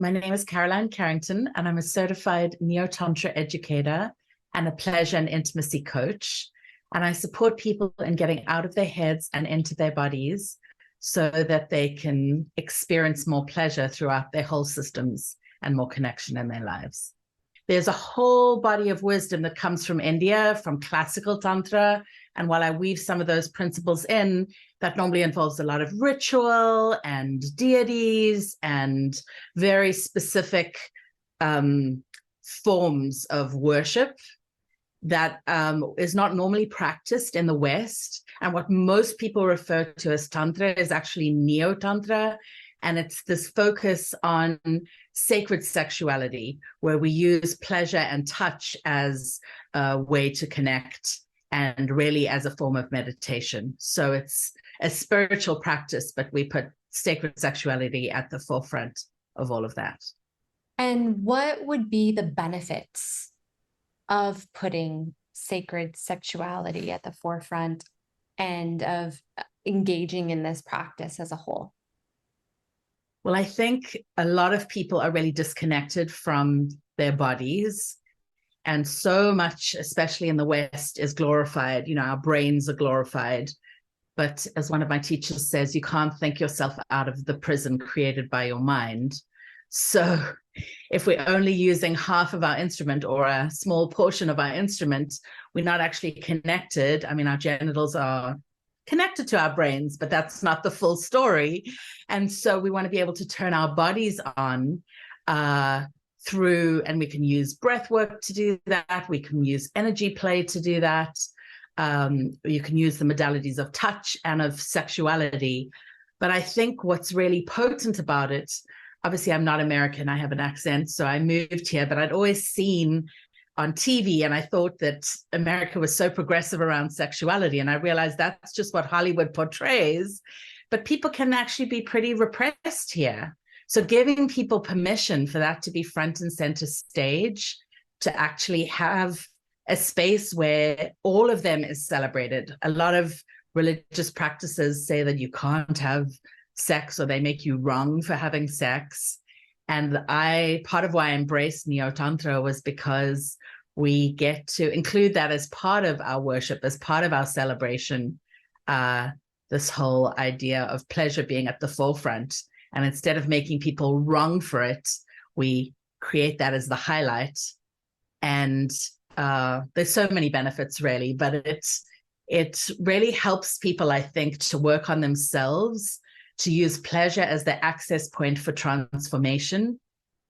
My name is Carrington, and I'm a certified Neotantra educator and a pleasure and intimacy coach. And I support people in getting out of their heads and into their bodies so that they can experience more pleasure throughout their whole systems and more connection in their lives. There's a whole body of wisdom that comes from India, from classical Tantra. And while I weave some of those principles in, that normally involves a lot of ritual and deities and very specific forms of worship that is not normally practiced in the West. And what most people refer to as Tantra is actually Neotantra. And it's this focus on sacred sexuality, where we use pleasure and touch as a way to connect and really as a form of meditation. So it's a spiritual practice, but we put sacred sexuality at the forefront of all of that. And what would be the benefits of putting sacred sexuality at the forefront and of engaging in this practice as a whole? Well, I think a lot of people are really disconnected from their bodies. And so much, especially in the West, is glorified. You know, our brains are glorified. But as one of my teachers says, you can't think yourself out of the prison created by your mind. So if we're only using half of our instrument or a small portion of our instrument, we're not actually connected. I mean, our genitals are connected to our brains, but that's not the full story. And so we want to be able to turn our bodies on through, and we can use breath work to do that. We can use energy play to do that. You can use the modalities of touch and of sexuality. But I think what's really potent about it, obviously I'm not American, I have an accent, so I moved here, but I'd always seen on TV, and I thought that America was so progressive around sexuality, and I realized that's just what Hollywood portrays, but people can actually be pretty repressed here. So giving people permission for that to be front and center stage, to actually have a space where all of them is celebrated. A lot of religious practices say that you can't have sex or they make you wrong for having sex. And part of why I embraced Neotantra was because we get to include that as part of our worship, as part of our celebration, this whole idea of pleasure being at the forefront. And instead of making people wrong for it, we create that as the highlight. And there's so many benefits, really, but it really helps people, I think, to work on themselves, to use pleasure as the access point for transformation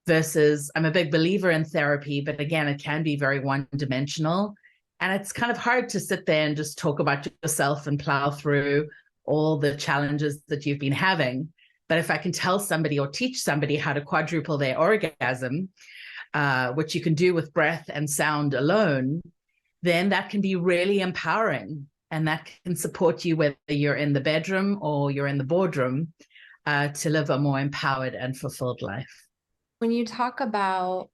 versus, I'm a big believer in therapy, but again, it can be very one-dimensional. And it's kind of hard to sit there and just talk about yourself and plow through all the challenges that you've been having. But if I can tell somebody or teach somebody how to quadruple their orgasm, which you can do with breath and sound alone, then that can be really empowering. And that can support you whether you're in the bedroom or you're in the boardroom to live a more empowered and fulfilled life. When you talk about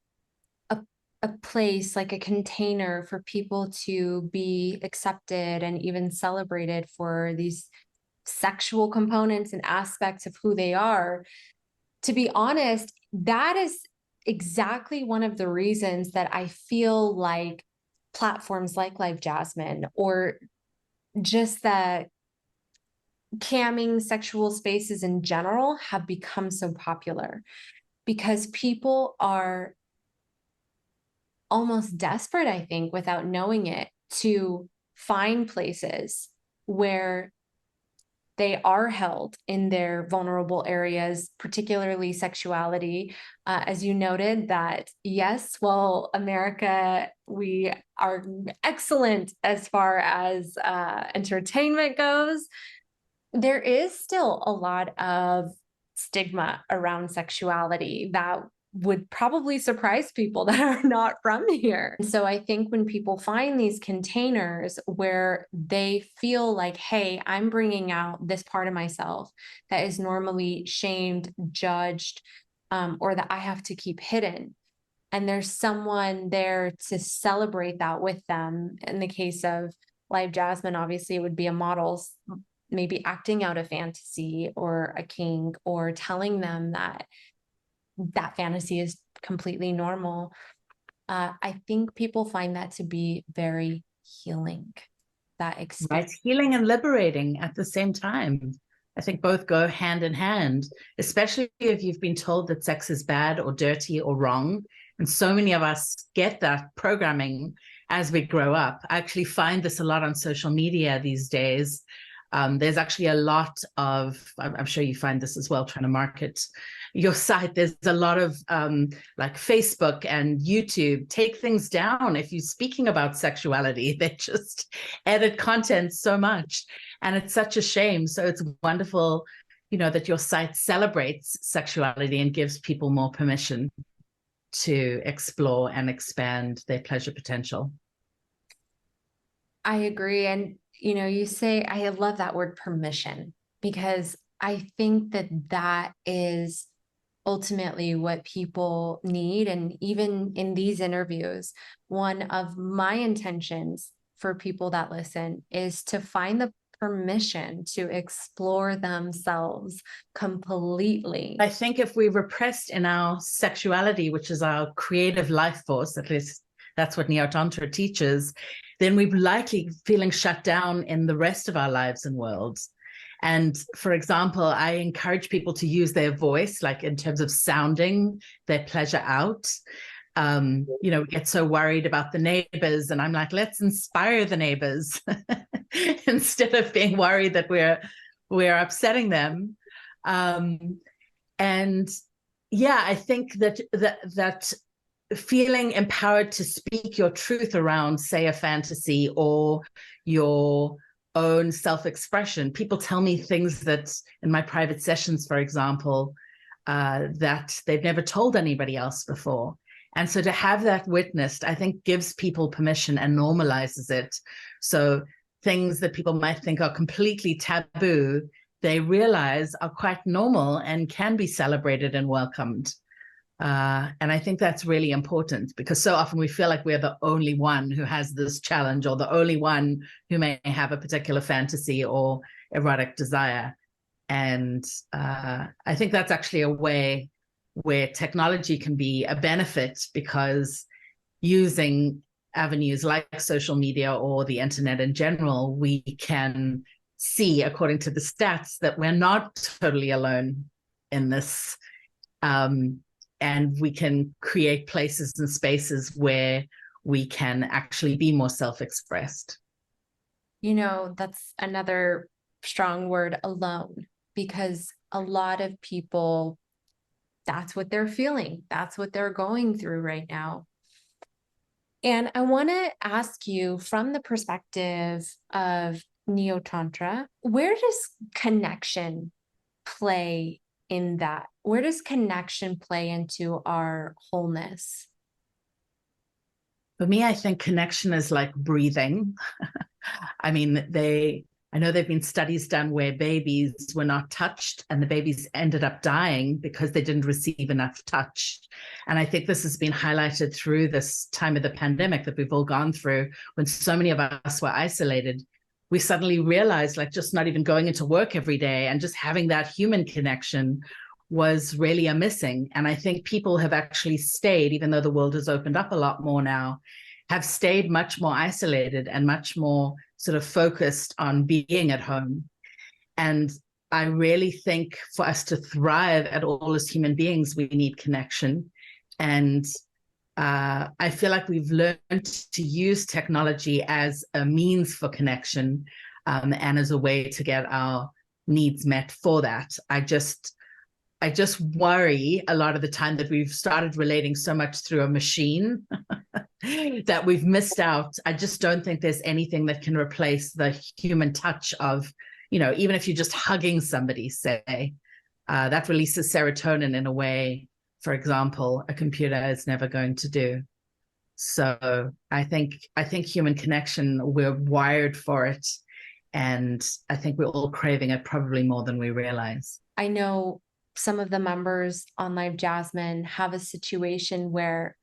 a place, like a container for people to be accepted and even celebrated for these sexual components and aspects of who they are, to be honest, that is exactly one of the reasons that I feel like platforms like LiveJasmin or just that camming sexual spaces in general have become so popular, because people are almost desperate, I think, without knowing it, to find places where they are held in their vulnerable areas, particularly sexuality. As you noted that, yes, well, America, we are excellent as far as entertainment goes. There is still a lot of stigma around sexuality that would probably surprise people that are not from here. So I think when people find these containers where they feel like, hey, I'm bringing out this part of myself that is normally shamed, judged, or that I have to keep hidden, and there's someone there to celebrate that with them. In the case of LiveJasmin, obviously it would be a model's maybe acting out a fantasy or a kink, or telling them that that fantasy is completely normal. I think people find that to be very healing, that experience. Right, healing and liberating at the same time. I think both go hand in hand, especially if you've been told that sex is bad or dirty or wrong. And so many of us get that programming as we grow up. I actually find this a lot on social media these days. There's actually a lot of, I'm sure you find this as well, trying to market your site. There's a lot of like Facebook and YouTube take things down if you're speaking about sexuality. They just edit content so much. And it's such a shame. So it's wonderful, that your site celebrates sexuality and gives people more permission to explore and expand their pleasure potential. I agree. And, you say, I love that word permission, because I think that that is ultimately what people need. And even in these interviews, one of my intentions for people that listen is to find the permission to explore themselves completely. I think if we repressed in our sexuality, which is our creative life force, at least that's what Neotantra teaches, then we're likely feeling shut down in the rest of our lives and worlds. And for example, I encourage people to use their voice, like in terms of sounding their pleasure out. We get so worried about the neighbors, and I'm like, let's inspire the neighbors instead of being worried that we're upsetting them. And yeah, I think that feeling empowered to speak your truth around, say, a fantasy or your own self-expression. People tell me things that in my private sessions, for example, that they've never told anybody else before. And so to have that witnessed, I think gives people permission and normalizes it. So things that people might think are completely taboo, they realize are quite normal and can be celebrated and welcomed. And I think that's really important, because so often we feel like we're the only one who has this challenge, or the only one who may have a particular fantasy or erotic desire. And I think that's actually a way where technology can be a benefit, because using avenues like social media or the internet in general, we can see, according to the stats, that we're not totally alone in this. And we can create places and spaces where we can actually be more self-expressed. That's another strong word, alone, because a lot of people, that's what they're feeling. That's what they're going through right now. And I want to ask you, from the perspective of Neotantra, where does connection play in that? Where does connection play into our wholeness? For me, I think connection is like breathing. I mean, I know there've been studies done where babies were not touched and the babies ended up dying because they didn't receive enough touch. And I think this has been highlighted through this time of the pandemic that we've all gone through, when so many of us were isolated. We suddenly realized, like, just not even going into work every day and just having that human connection was really a missing. And I think people have actually stayed, even though the world has opened up a lot more now, have stayed much more isolated and much more sort of focused on being at home. And I really think for us to thrive at all as human beings, we need connection. And I feel like we've learned to use technology as a means for connection, and as a way to get our needs met for that. I just worry a lot of the time that we've started relating so much through a machine that we've missed out. I just don't think there's anything that can replace the human touch of, even if you're just hugging somebody, say, that releases serotonin in a way, for example, a computer is never going to do. So I think human connection, we're wired for it. And I think we're all craving it probably more than we realize. I know some of the members on LiveJasmin have a situation where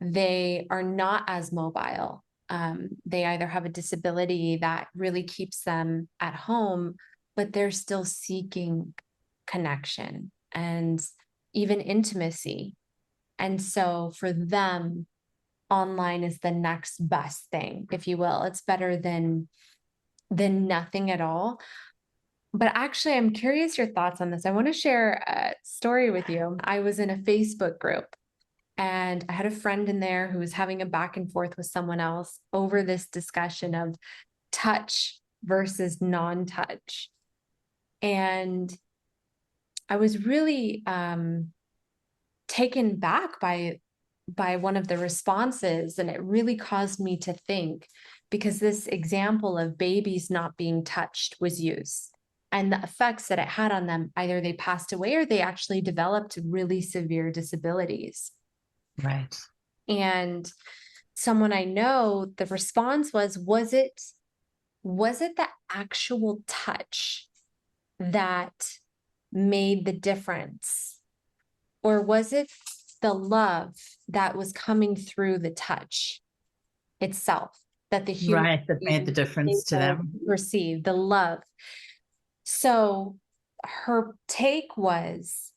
they are not as mobile. They either have a disability that really keeps them at home, but they're still seeking connection. And even intimacy. And so for them, online is the next best thing, if you will. It's better than nothing at all. But actually, I'm curious your thoughts on this. I want to share a story with you. I was in a Facebook group and I had a friend in there who was having a back and forth with someone else over this discussion of touch versus non-touch. And I was really taken back by one of the responses, and it really caused me to think, because this example of babies not being touched was used and the effects that it had on them. Either they passed away or they actually developed really severe disabilities. Right. And someone I know, the response was it the actual touch that made the difference? Or was it the love that was coming through the touch itself that the human Right, that made the difference to them. received, the love? So her take was,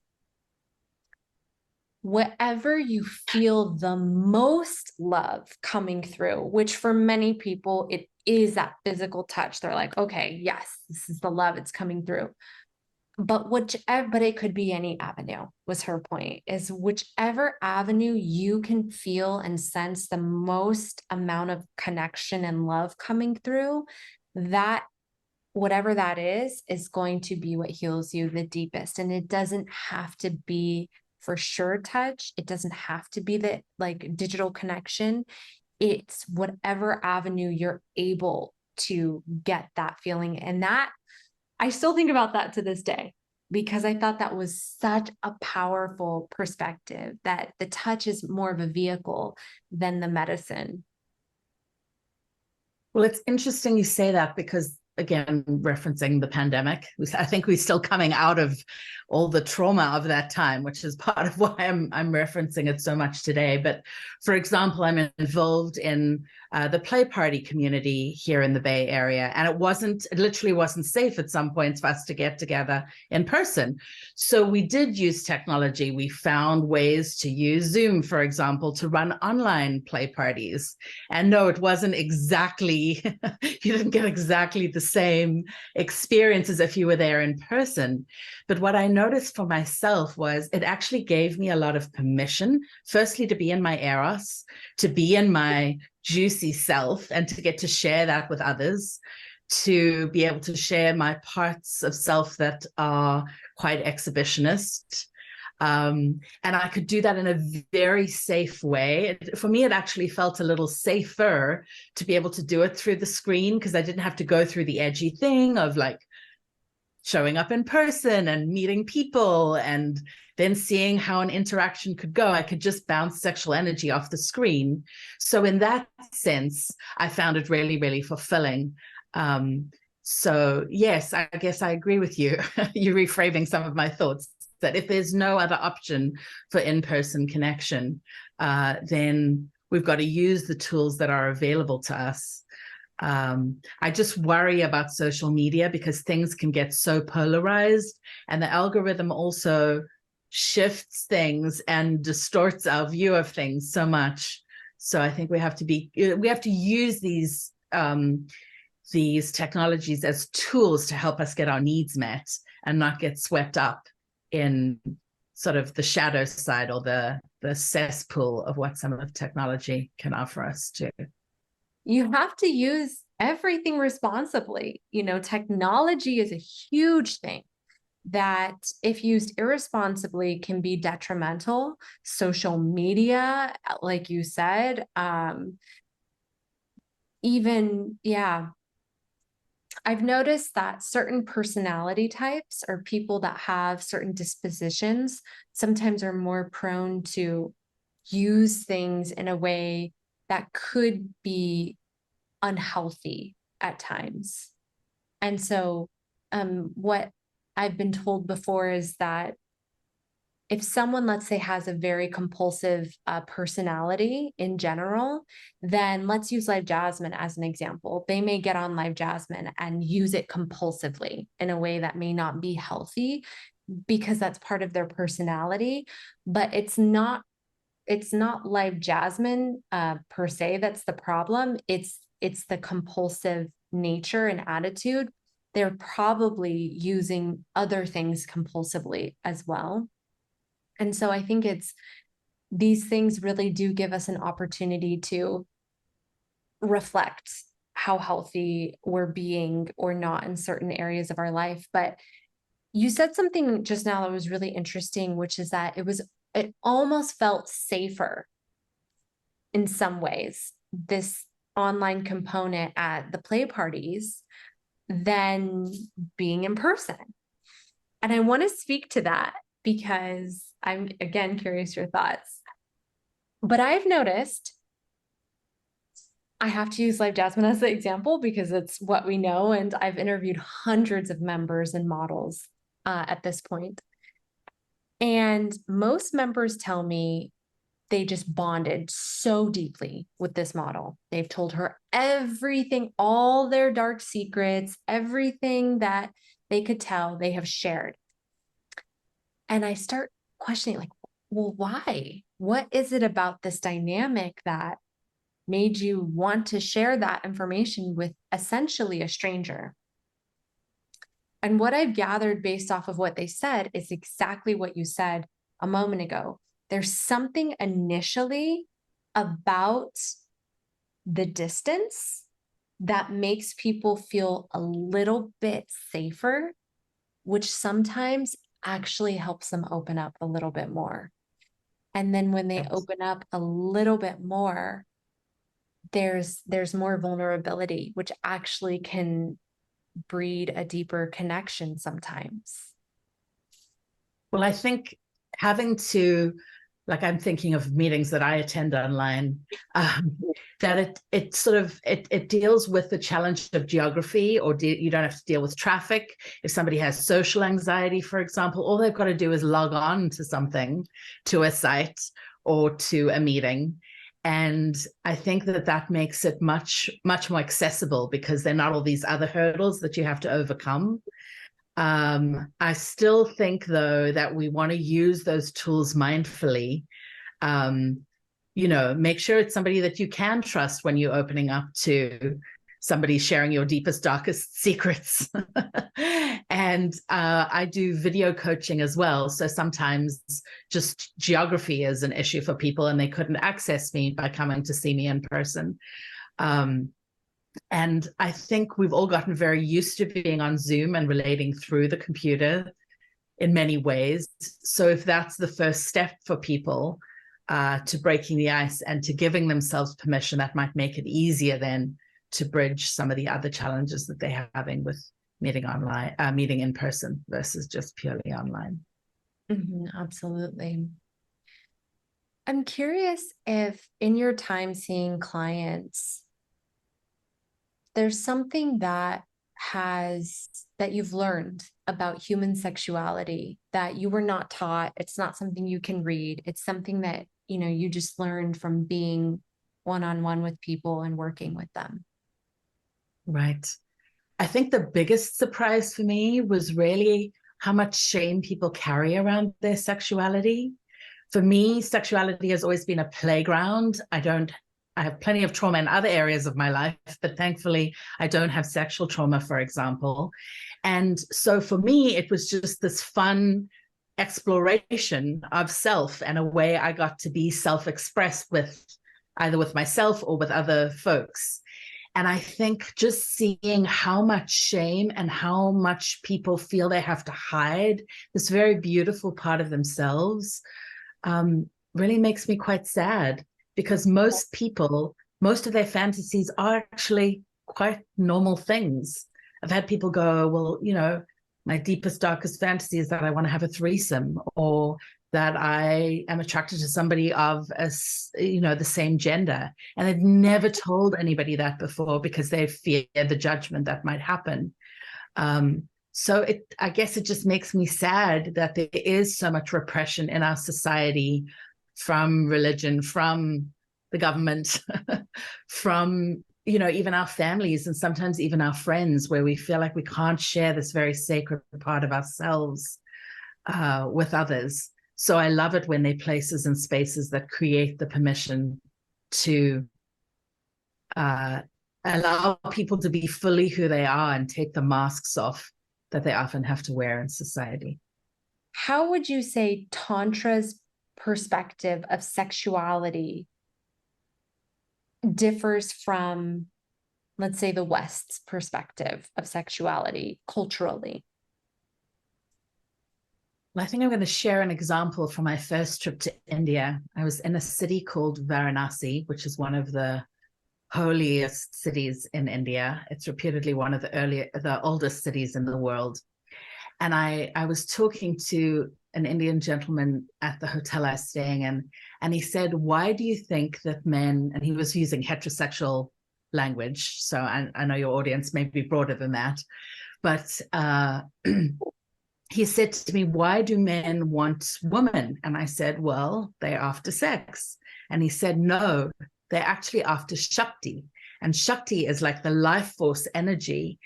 whatever you feel the most love coming through, which for many people, it is that physical touch. They're like, okay, yes, this is the love, it's coming through. But it could be any avenue, was her point, is whichever avenue you can feel and sense the most amount of connection and love coming through, that whatever that is going to be what heals you the deepest. And it doesn't have to be for sure touch. It doesn't have to be the like digital connection. It's whatever avenue you're able to get that feeling. And that, I still think about that to this day, because I thought that was such a powerful perspective, that the touch is more of a vehicle than the medicine. Well, it's interesting you say that, because again, referencing the pandemic, I think we're still coming out of all the trauma of that time, which is part of why I'm referencing it so much today. But for example, I'm involved in the play party community here in the Bay Area, and it literally wasn't safe at some points for us to get together in person. So we did use technology. We found ways to use Zoom, for example, to run online play parties. And no, it wasn't exactly, you didn't get exactly the same experience as if you were there in person. But what I noticed for myself was it actually gave me a lot of permission, firstly, to be in my eros, to be in my juicy self, and to get to share that with others, to be able to share my parts of self that are quite exhibitionist. And I could do that in a very safe way. For me, it actually felt a little safer to be able to do it through the screen, because I didn't have to go through the edgy thing of like showing up in person and meeting people and then seeing how an interaction could go. I could just bounce sexual energy off the screen. So in that sense, I found it really, really fulfilling. So yes, I guess I agree with you. You're reframing some of my thoughts, that if there's no other option for in-person connection, then we've got to use the tools that are available to us. I just worry about social media, because things can get so polarized, and the algorithm also shifts things and distorts our view of things so much. So I think we have to use these technologies as tools to help us get our needs met, and not get swept up in sort of the shadow side, or the cesspool of what some of technology can offer us too. You have to use everything responsibly. You know, technology is a huge thing that, if used irresponsibly, can be detrimental. Social media, like you said, I've noticed that certain personality types, or people that have certain dispositions, sometimes are more prone to use things in a way that could be unhealthy at times. And so what I've been told before is that if someone, let's say, has a very compulsive personality in general, then let's use LiveJasmin as an example. They may get on LiveJasmin and use it compulsively in a way that may not be healthy. because that's part of their personality, but it's not LiveJasmin per se that's the problem. It's the compulsive nature and attitude. They're probably using other things compulsively as well. And so I think these things really do give us an opportunity to reflect how healthy we're being or not in certain areas of our life. But you said something just now that was really interesting, which is that it almost felt safer in some ways, this online component at the play parties, than being in person. And I want to speak to that because I'm, again, curious your thoughts. But I've noticed, I have to use LiveJasmin as the example because it's what we know. And I've interviewed hundreds of members and models at this point. And most members tell me they just bonded so deeply with this model. They've told her everything, all their dark secrets, everything that they could tell, they have shared. And I start questioning, like, well, why? What is it about this dynamic that made you want to share that information with essentially a stranger? And what I've gathered based off of what they said is exactly what you said a moment ago. There's something initially about the distance that makes people feel a little bit safer, which sometimes actually helps them open up a little bit more. And then when they open up a little bit more, there's more vulnerability, which actually can breed a deeper connection sometimes. Well, I think having to, like, I'm thinking of meetings that I attend online, that it deals with the challenge of geography, or you don't have to deal with traffic. If somebody has social anxiety, for example, all they've got to do is log on to something, to a site or to a meeting. And I think that makes it much, much more accessible because there are not all these other hurdles that you have to overcome. I still think, though, that we want to use those tools mindfully. Make sure it's somebody that you can trust when you're opening up to somebody sharing your deepest, darkest secrets. And I do video coaching as well. So sometimes just geography is an issue for people and they couldn't access me by coming to see me in person. And I think we've all gotten very used to being on Zoom and relating through the computer in many ways. So if that's the first step for people to breaking the ice and to giving themselves permission, that might make it easier then to bridge some of the other challenges that they're having with meeting in person versus just purely online. Absolutely. I'm curious if in your time seeing clients, there's something that you've learned about human sexuality that you were not taught. It's not something you can read. It's something that, you just learned from being one-on-one with people and working with them. Right. I think the biggest surprise for me was really how much shame people carry around their sexuality. For me, sexuality has always been a playground. I have plenty of trauma in other areas of my life, but thankfully I don't have sexual trauma, for example. And so for me, it was just this fun exploration of self and a way I got to be self-expressed either with myself or with other folks. And I think just seeing how much shame and how much people feel they have to hide this very beautiful part of themselves really makes me quite sad, because most of their fantasies are actually quite normal things. I've had people go, well, my deepest, darkest fantasy is that I want to have a threesome, or that I am attracted to somebody of the same gender. And they've never told anybody that before because they fear the judgment that might happen. So I guess it just makes me sad that there is so much repression in our society, from religion, from the government, from even our families, and sometimes even our friends, where we feel like we can't share this very sacred part of ourselves. with others. So I love it when they're places and spaces that create the permission to allow people to be fully who they are and take the masks off that they often have to wear in society. How would you say Tantra's perspective of sexuality differs from, let's say, the West's perspective of sexuality culturally? Well, I think I'm going to share an example from my first trip to India. I was in a city called Varanasi, which is one of the holiest cities in India. It's reputedly one of the oldest cities in the world. And I was talking to an Indian gentleman at the hotel I was staying in, and he said, "Why do you think that men," and he was using heterosexual language, so I know your audience may be broader than that, but he said to me, "Why do men want women?" And I said, "Well, they're after sex." And he said, "No, they're actually after Shakti. And Shakti is like the life force energy,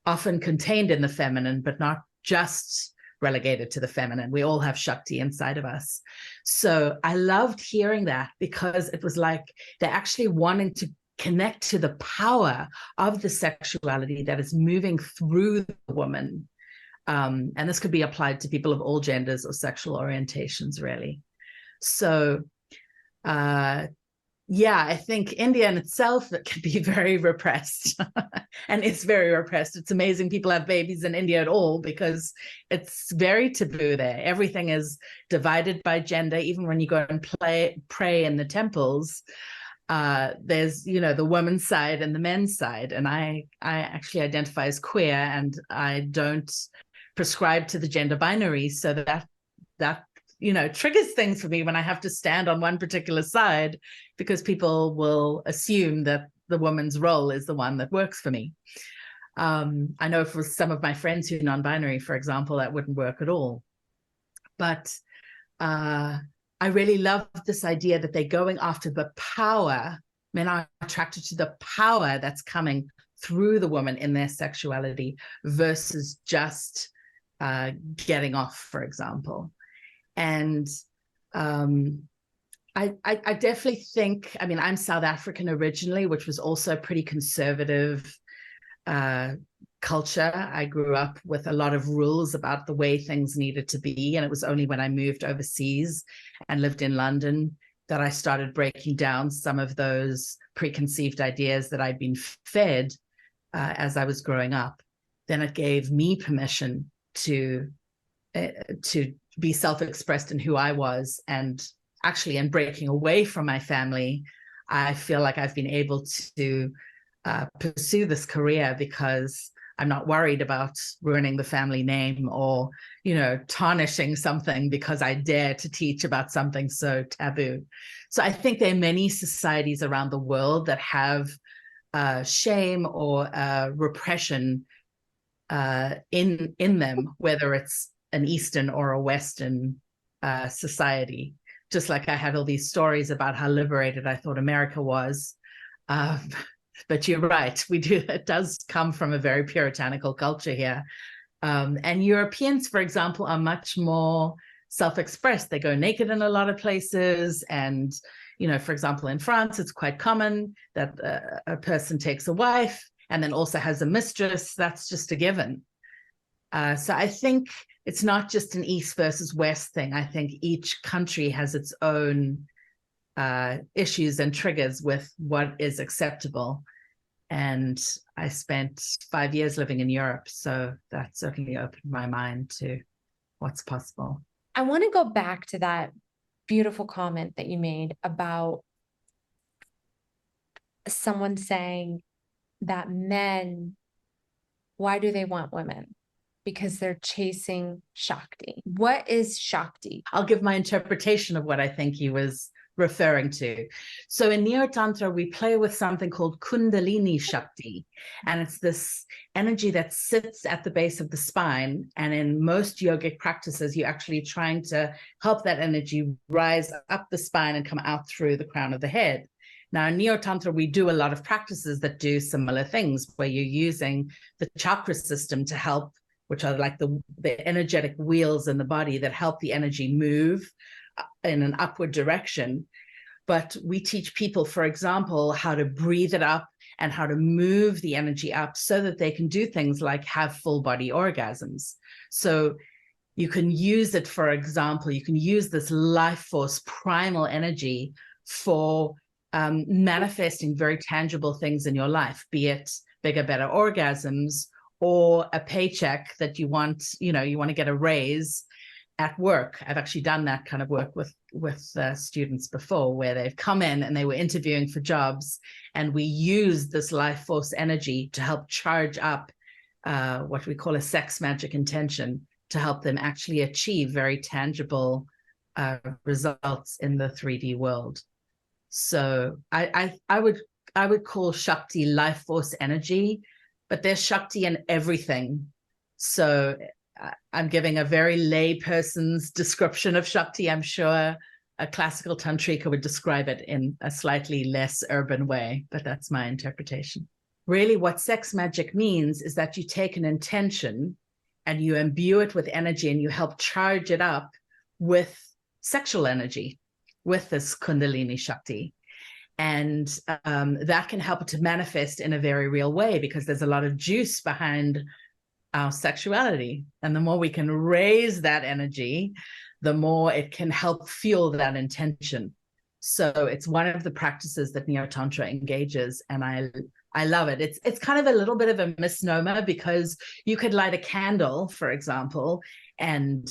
often contained in the feminine, but not just relegated to the feminine. We all have Shakti inside of us." So I loved hearing that, because it was like they're actually wanting to connect to the power of the sexuality that is moving through the woman. And this could be applied to people of all genders or sexual orientations, really. So, yeah, I think India in itself, it can be very repressed and it's very repressed. It's amazing people have babies in India at all, because it's very taboo there. Everything is divided by gender. Even when you go and pray in the temples, there's, the women's side and the men's side. And I actually identify as queer, and I don't prescribe to the gender binary. So that triggers things for me when I have to stand on one particular side, because people will assume that the woman's role is the one that works for me. I know for some of my friends who are non-binary, for example, that wouldn't work at all. But I really love this idea that they're going after the power. Men are attracted to the power that's coming through the woman in their sexuality versus just getting off, for example. And I definitely think, I'm South African originally, which was also pretty conservative culture. I grew up with a lot of rules about the way things needed to be. And it was only when I moved overseas and lived in London that I started breaking down some of those preconceived ideas that I'd been fed as I was growing up. Then it gave me permission to be self-expressed in who I was. And actually, in breaking away from my family, I feel like I've been able to pursue this career, because I'm not worried about ruining the family name or, tarnishing something because I dare to teach about something so taboo. So I think there are many societies around the world that have shame or repression in them, whether it's an Eastern or a Western society. Just like I had all these stories about how liberated I thought America was. But you're right, we do. It does come from a very puritanical culture here. And Europeans, for example, are much more self-expressed. They go naked in a lot of places. And, for example, in France, it's quite common that a person takes a wife and then also has a mistress. That's just a given. So I think it's not just an East versus West thing. I think each country has its own issues and triggers with what is acceptable. And I spent 5 years living in Europe, so that certainly opened my mind to what's possible. I want to go back to that beautiful comment that you made about someone saying that men, why do they want women? Because they're chasing Shakti. What is Shakti? I'll give my interpretation of what I think he was referring to. So in Neotantra, we play with something called Kundalini Shakti, and it's this energy that sits at the base of the spine. And in most yogic practices, you're actually trying to help that energy rise up the spine and come out through the crown of the head. Now, in Neotantra, we do a lot of practices that do similar things, where you're using the chakra system to help which are like the energetic wheels in the body that help the energy move in an upward direction. But we teach people, for example, how to breathe it up and how to move the energy up so that they can do things like have full body orgasms. So you can use it, for example, you can use this life force primal energy for manifesting very tangible things in your life, be it bigger, better orgasms, or a paycheck that you want, you want to get a raise at work. I've actually done that kind of work with students before, where they've come in and they were interviewing for jobs, and we used this life force energy to help charge up what we call a sex magic intention, to help them actually achieve very tangible results in the 3D world. So I would call Shakti life force energy, but there's Shakti in everything. So I'm giving a very lay person's description of Shakti. I'm sure a classical tantrika would describe it in a slightly less urban way, but that's my interpretation. Really, what sex magic means is that you take an intention and you imbue it with energy, and you help charge it up with sexual energy, with this Kundalini Shakti. And that can help it to manifest in a very real way, because there's a lot of juice behind our sexuality. And the more we can raise that energy, the more it can help fuel that intention. So it's one of the practices that Neotantra engages, and I love it. It's kind of a little bit of a misnomer, because you could light a candle, for example, and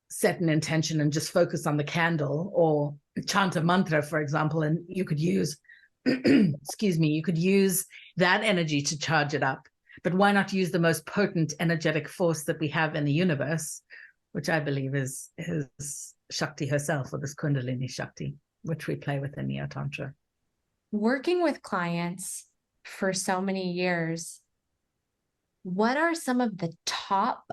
set an intention and just focus on the candle, or chant a mantra, for example, and you could use, excuse me, you could use that energy to charge it up. But why not use the most potent energetic force that we have in the universe, which I believe is Shakti herself, or this Kundalini Shakti, which we play with in Neotantra. Working with clients for so many years, what are some of the top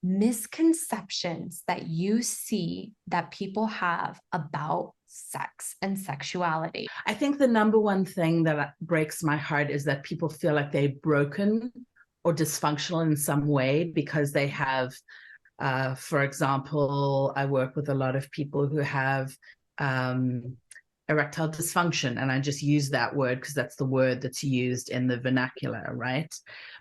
misconceptions that you see that people have about sex and sexuality? I think the number one thing that breaks my heart is that people feel like they're broken or dysfunctional in some way because they have, for example, I work with a lot of people who have erectile dysfunction, and I just use that word because that's the word that's used in the vernacular, right?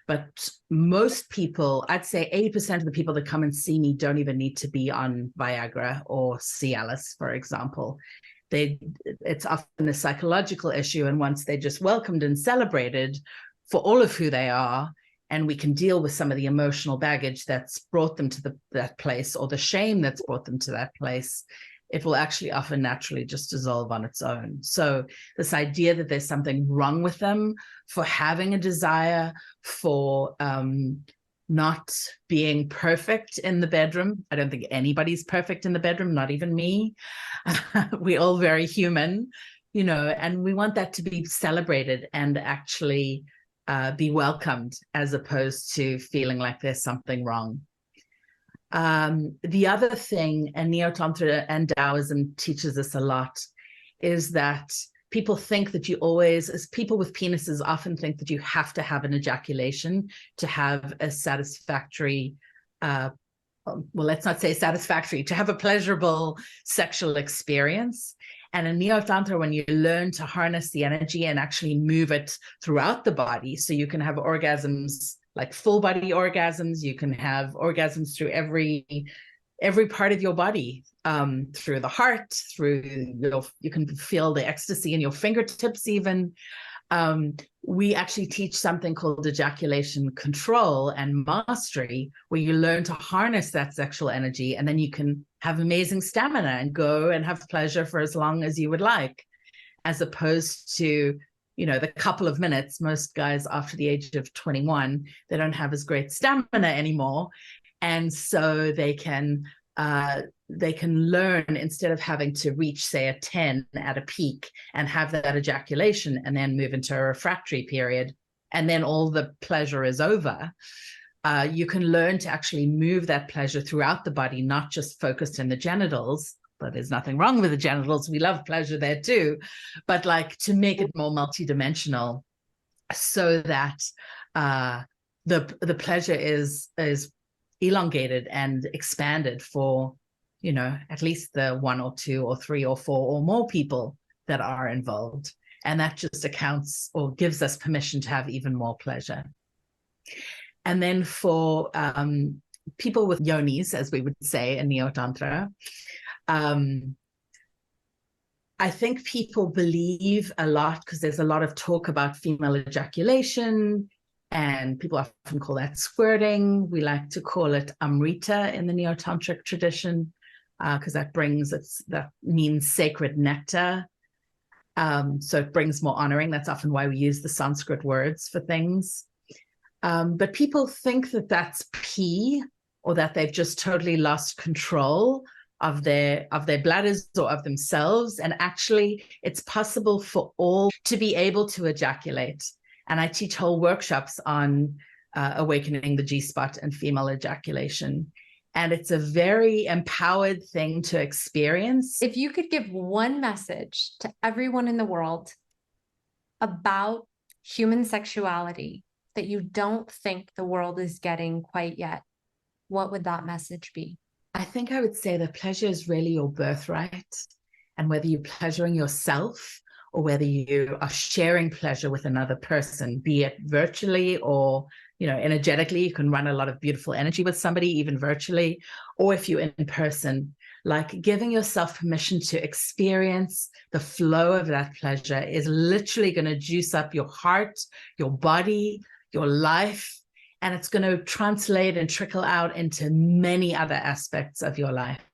But most people, I'd say 80% of the people that come and see me don't even need to be on Viagra or Cialis, for example. It's often a psychological issue, and once they're just welcomed and celebrated for all of who they are, and we can deal with some of the emotional baggage that's brought them to that place, or the shame that's brought them to that place, it will actually often naturally just dissolve on its own. So this idea that there's something wrong with them for having a desire, for not being perfect in the bedroom. I don't think anybody's perfect in the bedroom, not even me. We're all very human, and we want that to be celebrated and actually be welcomed, as opposed to feeling like there's something wrong. The other thing, and Neotantra and Taoism teaches us a lot, is that people think that people with penises often think that you have to have an ejaculation to have a satisfactory, well, let's not say satisfactory, to have a pleasurable sexual experience. And in Neotantra, when you learn to harness the energy and actually move it throughout the body, so you can have orgasms, like full body orgasms, you can have orgasms through every part of your body, through the heart, you can feel the ecstasy in your fingertips even. We actually teach something called ejaculation control and mastery, where you learn to harness that sexual energy, and then you can have amazing stamina and go and have pleasure for as long as you would like, as opposed to the couple of minutes. Most guys after the age of 21, they don't have as great stamina anymore. And so they can learn, instead of having to reach, say, a 10 at a peak and have that ejaculation and then move into a refractory period, and then all the pleasure is over. You can learn to actually move that pleasure throughout the body, not just focused in the genitals. But there's nothing wrong with the genitals. We love pleasure there too, but like to make it more multidimensional, so that the pleasure is elongated and expanded for, you know, at least the 1 or 2 or 3 or 4 or more people that are involved. And that just accounts or gives us permission to have even more pleasure. And then for people with yonis, as we would say in Neotantra, I think people believe a lot, because there's a lot of talk about female ejaculation, and people often call that squirting. We like to call it amrita in the Neotantric tradition, because that means sacred nectar. So it brings more honoring. That's often why we use the Sanskrit words for things. But people think that that's pee, or that they've just totally lost control of their bladders or of themselves. And actually, it's possible for all to be able to ejaculate. And I teach whole workshops on awakening the G-spot and female ejaculation. And it's a very empowered thing to experience. If you could give one message to everyone in the world about human sexuality that you don't think the world is getting quite yet, what would that message be? I think I would say that pleasure is really your birthright. And whether you're pleasuring yourself or whether you are sharing pleasure with another person, be it virtually or, you know, energetically, you can run a lot of beautiful energy with somebody, even virtually, or if you're in person, like giving yourself permission to experience the flow of that pleasure is literally going to juice up your heart, your body, your life, and it's going to translate and trickle out into many other aspects of your life.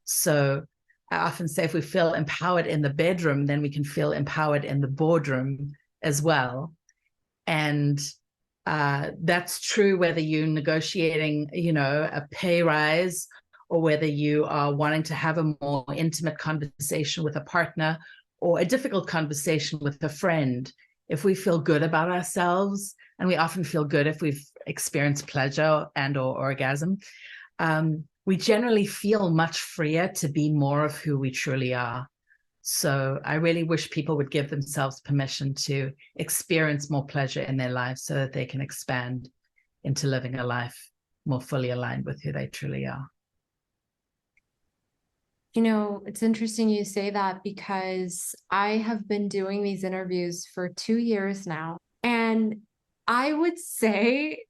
So I often say if we feel empowered in the bedroom, then we can feel empowered in the boardroom as well. And that's true whether you're negotiating, you know, a pay rise, or whether you are wanting to have a more intimate conversation with a partner or a difficult conversation with a friend. If we feel good about ourselves, and we often feel good if we've experienced pleasure and or orgasm, we generally feel much freer to be more of who we truly are. So I really wish people would give themselves permission to experience more pleasure in their lives so that they can expand into living a life more fully aligned with who they truly are. You know, it's interesting you say that, because I have been doing these interviews for 2 years now. And I would say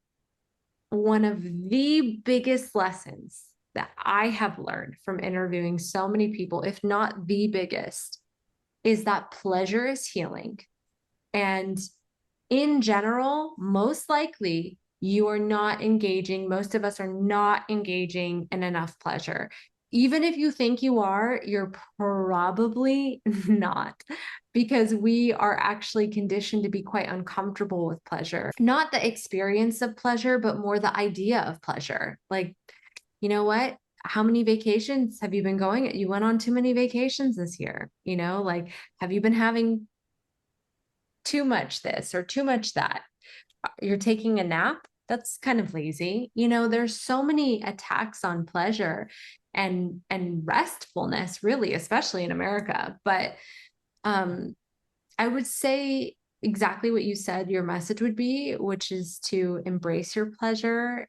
one of the biggest lessons that I have learned from interviewing so many people, if not the biggest, is that pleasure is healing. And in general, most likely you are not engaging, most of us are not engaging in enough pleasure. Even if you think you are, you're probably not, because we are actually conditioned to be quite uncomfortable with pleasure. Not the experience of pleasure, but more the idea of pleasure. Like, you know what? How many vacations have you been going? You went on too many vacations this year. You know, like, have you been having too much this or too much that? You're taking a nap? That's kind of lazy. You know, there's so many attacks on pleasure and restfulness, really, especially in America. But I would say exactly what you said your message would be, which is to embrace your pleasure,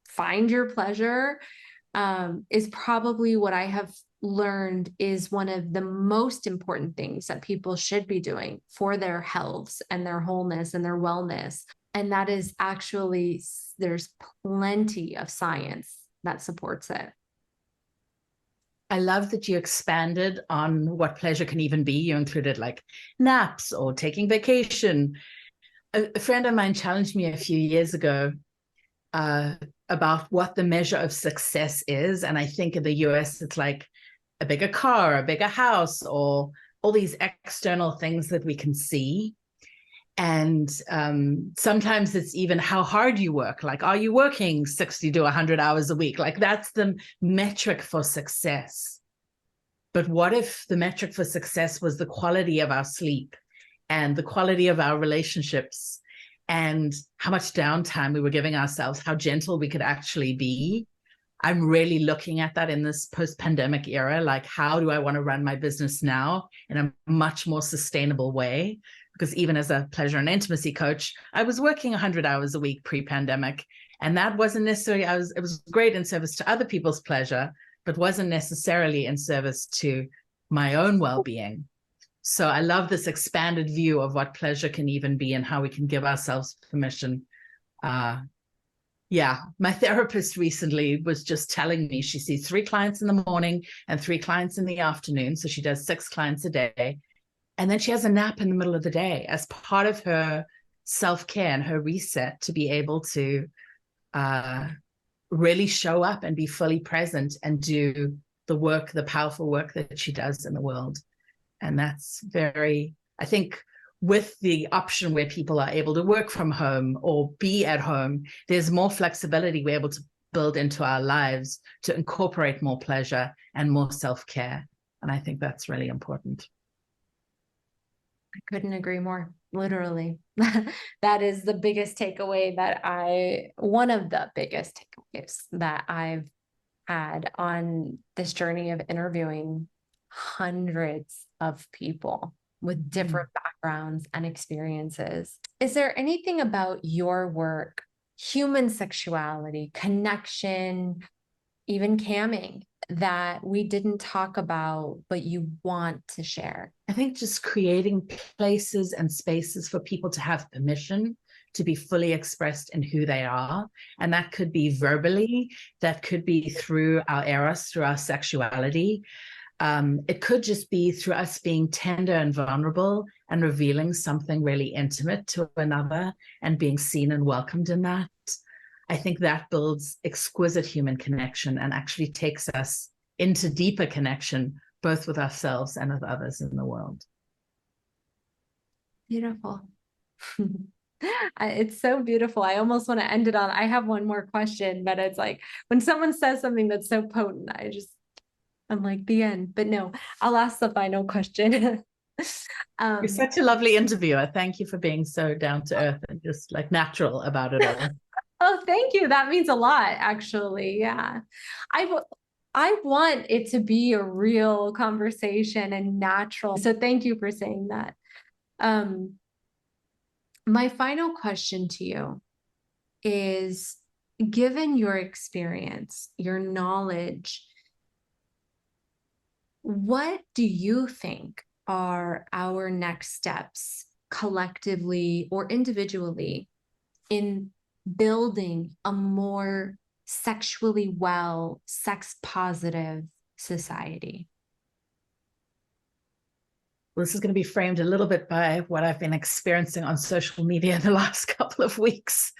find your pleasure, is probably what I have learned is one of the most important things that people should be doing for their health and their wholeness and their wellness. And that is actually, there's plenty of science that supports it. I love that you expanded on what pleasure can even be. You included like naps or taking vacation. A friend of mine challenged me a few years ago about what the measure of success is. And I think in the US, it's like a bigger car, a bigger house, or all these external things that we can see. And sometimes it's even how hard you work. Like, are you working 60 to 100 hours a week? Like, that's the metric for success. But what if the metric for success was the quality of our sleep and the quality of our relationships and how much downtime we were giving ourselves, how gentle we could actually be? I'm really looking at that in this post-pandemic era. Like, how do I want to run my business now in a much more sustainable way because even as a pleasure and intimacy coach, I was working 100 hours a week pre-pandemic. And that wasn't necessarily, it was great in service to other people's pleasure, but wasn't necessarily in service to my own well-being. So I love this expanded view of what pleasure can even be and how we can give ourselves permission. Yeah, my therapist recently was just telling me she sees 3 clients in the morning and 3 clients in the afternoon. So she does 6 clients a day. And then she has a nap in the middle of the day as part of her self-care and her reset to be able to really show up and be fully present and do the work, the powerful work that she does in the world. And that's very, I think, with the option where people are able to work from home or be at home, there's more flexibility we're able to build into our lives to incorporate more pleasure and more self-care. And I think that's really important. I couldn't agree more, literally. That is the biggest takeaway one of the biggest takeaways that I've had on this journey of interviewing hundreds of people with different backgrounds and experiences. Is there anything about your work, human sexuality, connection, even camming, that we didn't talk about, but you want to share? I think just creating places and spaces for people to have permission to be fully expressed in who they are. And that could be verbally, that could be through our eros, through our sexuality. It could just be through us being tender and vulnerable and revealing something really intimate to another and being seen and welcomed in that. I think that builds exquisite human connection and actually takes us into deeper connection, both with ourselves and with others in the world. Beautiful. It's so beautiful. I almost want to end it on, I have one more question, but it's like when someone says something that's so potent, I'm like, the end. But no, I'll ask the final question. You're such a lovely interviewer. Thank you for being so down to earth and just like natural about it all. Oh, thank you. That means a lot, actually. Yeah. I want it to be a real conversation and natural. So thank you for saying that. My final question to you is, given your experience, your knowledge, what do you think are our next steps collectively or individually in building a more sexually well, sex positive society? Well, this is going to be framed a little bit by what I've been experiencing on social media in the last couple of weeks.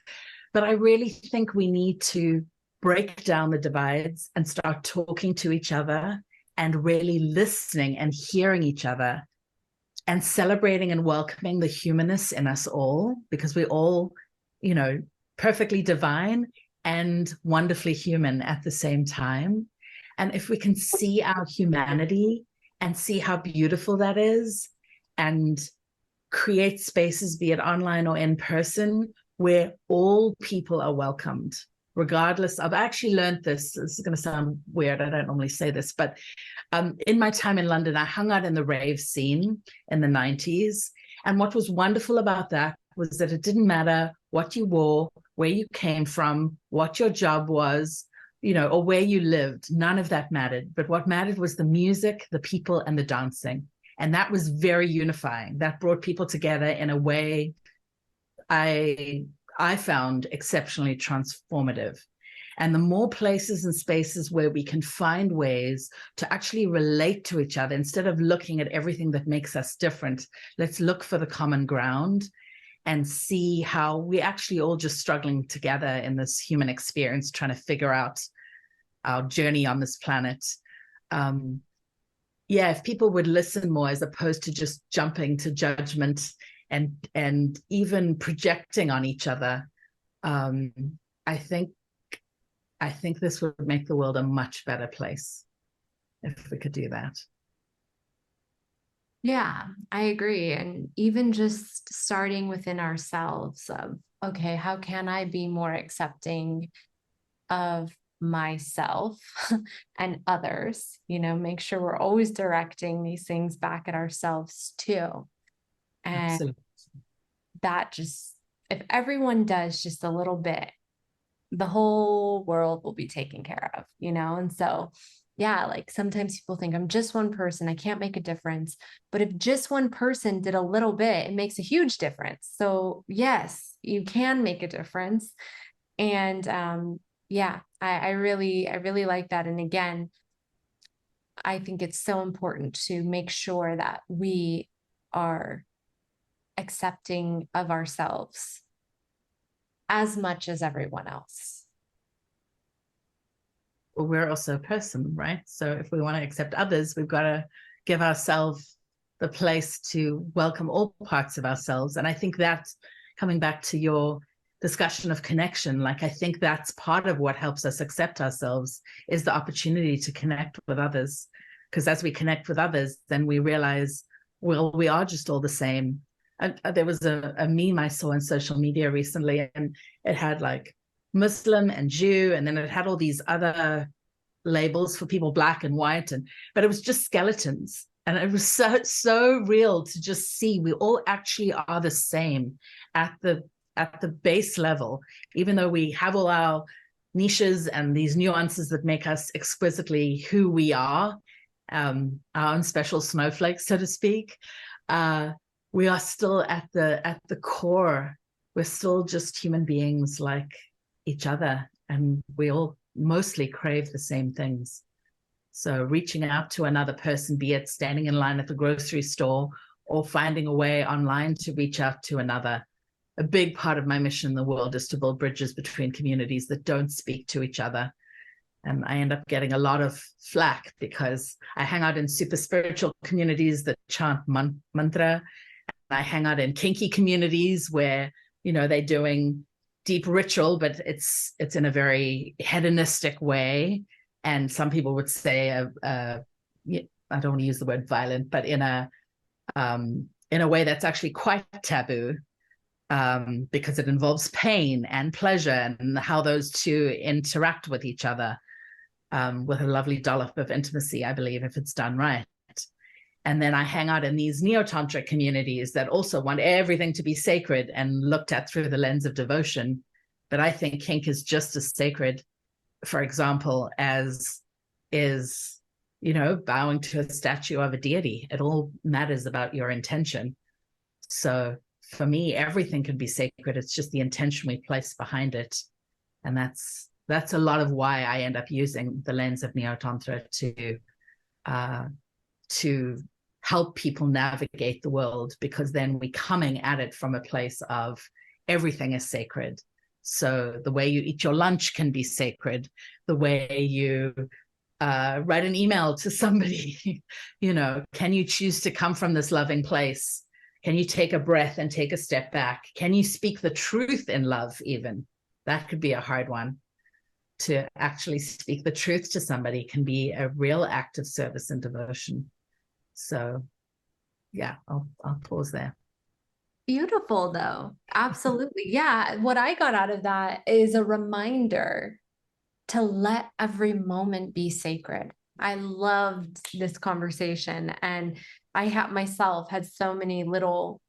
But I really think we need to break down the divides and start talking to each other and really listening and hearing each other and celebrating and welcoming the humanness in us all, because we're all, perfectly divine and wonderfully human at the same time. And if we can see our humanity and see how beautiful that is and create spaces, be it online or in person, where all people are welcomed, regardless of, I actually learned this is going to sound weird, I don't normally say this, but in my time in London, I hung out in the rave scene in the 90s. And what was wonderful about that was that it didn't matter what you wore, where you came from, what your job was, or where you lived. None of that mattered. But what mattered was the music, the people, and the dancing. And that was very unifying. That brought people together in a way I found exceptionally transformative. And the more places and spaces where we can find ways to actually relate to each other, instead of looking at everything that makes us different, let's look for the common ground and see how we're actually all just struggling together in this human experience, trying to figure out our journey on this planet. If people would listen more as opposed to just jumping to judgment and even projecting on each other, I think this would make the world a much better place if we could do that. Yeah, I agree. And even just starting within ourselves of, okay, how can I be more accepting of myself and others? Make sure we're always directing these things back at ourselves too. And Absolutely. that just, if everyone does just a little bit, the whole world will be taken care of, you know? And so, yeah, like sometimes people think I'm just one person, I can't make a difference. But if just one person did a little bit, it makes a huge difference. So yes, you can make a difference. And yeah, I really like that. And again, I think it's so important to make sure that we are accepting of ourselves as much as everyone else. Well, we're also a person, right? So if we want to accept others, we've got to give ourselves the place to welcome all parts of ourselves. And I think that's coming back to your discussion of connection. Like, I think that's part of what helps us accept ourselves is the opportunity to connect with others. Because as we connect with others, then we realize, well, we are just all the same. And there was a meme I saw on social media recently, and it had like Muslim and Jew, and then it had all these other labels for people, black and white, but it was just skeletons. And it was so real to just see we all actually are the same at the base level, even though we have all our niches and these nuances that make us exquisitely who we are, our own special snowflakes, so to speak. We are still at the core. We're still just human beings like each other, and we all mostly crave the same things. So reaching out to another person, be it standing in line at the grocery store or finding a way online to reach out to another. A big part of my mission in the world is to build bridges between communities that don't speak to each other. And I end up getting a lot of flack because I hang out in super spiritual communities that chant mantra. I hang out in kinky communities where, they're doing deep ritual, but it's in a very hedonistic way. And some people would say, I don't want to use the word violent, but in a way that's actually quite taboo, because it involves pain and pleasure and how those two interact with each other, with a lovely dollop of intimacy, I believe, if it's done right. And then I hang out in these Neotantra communities that also want everything to be sacred and looked at through the lens of devotion. But I think kink is just as sacred, for example, as is, bowing to a statue of a deity. It all matters about your intention. So for me, everything can be sacred. It's just the intention we place behind it. And that's a lot of why I end up using the lens of Neotantra to help people navigate the world, because then we're coming at it from a place of everything is sacred. So the way you eat your lunch can be sacred. The way you write an email to somebody, can you choose to come from this loving place? Can you take a breath and take a step back? Can you speak the truth in love even? That could be a hard one. To actually speak the truth to somebody can be a real act of service and devotion. So yeah, I'll pause there. Beautiful, though. Absolutely. Yeah. What I got out of that is a reminder to let every moment be sacred. I loved this conversation, and I have myself had so many little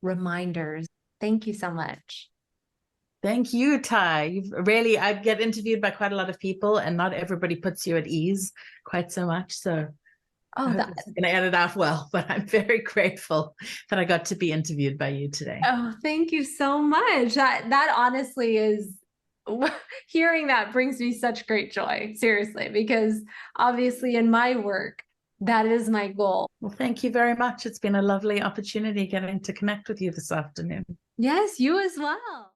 reminders. Thank you so much. Thank you, Ty. I get interviewed by quite a lot of people, and not everybody puts you at ease quite so much. So I'm going to edit out well, but I'm very grateful that I got to be interviewed by you today. Oh, thank you so much. That honestly is, hearing that brings me such great joy, seriously, because obviously in my work, that is my goal. Well, thank you very much. It's been a lovely opportunity getting to connect with you this afternoon. Yes, you as well.